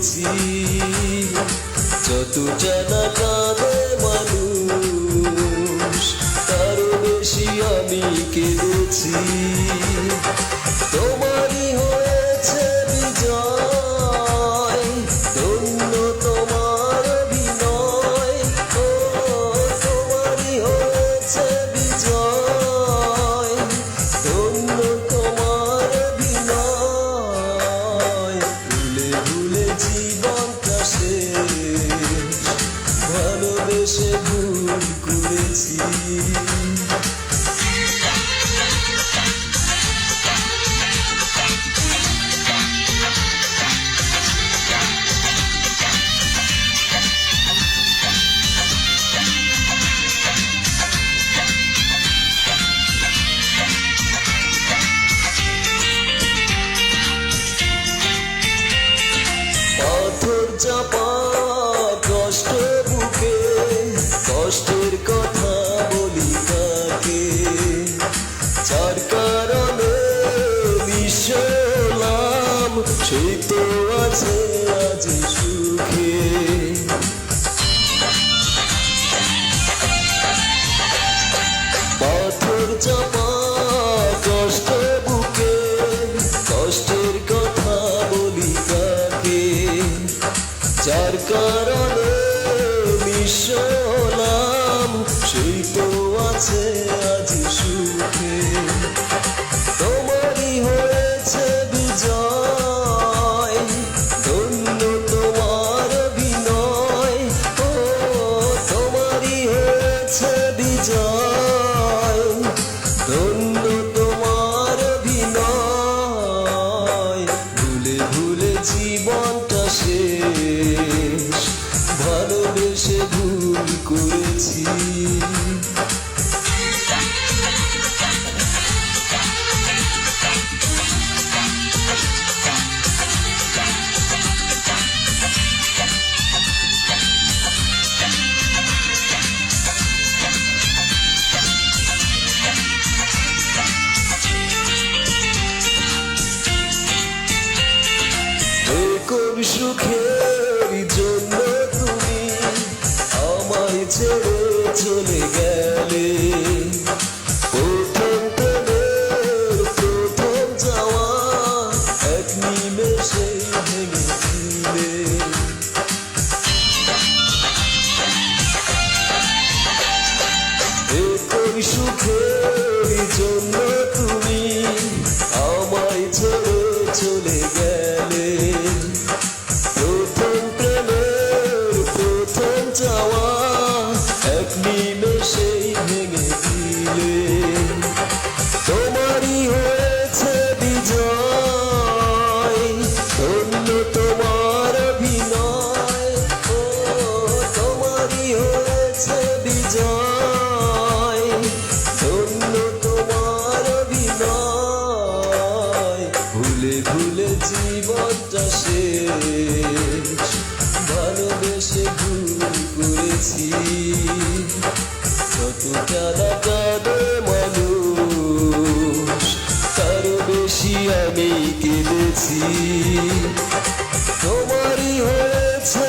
করেছি। যতটা না কাঁদে মানুষ তারও বেশি আমি কেঁদেছি। তোমারই হয়েছে বিজয়, ধন্য তোমার অভিনয়। ও তোমারই হয়েছে বিজয়, ধন্য তোমার অভিনয়। ভুলে ভুলে জীবনটা শেষ, ভালোবেসে ভুল করেছি। পাথর চাপা কষ্ট বুকে, কষ্টের কথা বলি তাকে, যার কারণে মিশলাম সে তো আছে আজ সুখে। পাথর চাপা কষ্ট বুকে, কষ্টের কথা বলি তাকে, যার কারণে মিশলাম সেই তো আছে আজ সুখে। তোমারই হয়েছে বিজয়, ধন্য তোমার অভিনয়। ও তোমারই হয়েছে বিজয়, ধন্য তোমার অভিনয়। ভুলে ভুলে জীবনটা শেষ, ভালোবেসে ভুল করেছি। কোন সুখের জন্য তুমি আমায় ছেড়ে চলে গেলে, প্রথম প্রেমের প্রথম যাওয়া এক নিমেষে ভেঙে দিলে। কোন সুখের জন্য তুমি আমায় ছেড়ে চলে গেলে, প্রথম প্রেমের প্রথম যাওয়া এক নিমেষেই ভেঙে দিলে। তোমারই হয়েছে বিজয়, ধন্য তোমার অভিনয়। ও তোমারই হয়েছে বিজয়, ধন্য তোমার অভিনয়। ভুলে ভুলে জীবনটা শেষ, ভালোবেসে ভুল করেছি। যতটা না কাঁদে মানুষ তারও বেশি আমি কেঁদেছি। তোমারই হয়েছে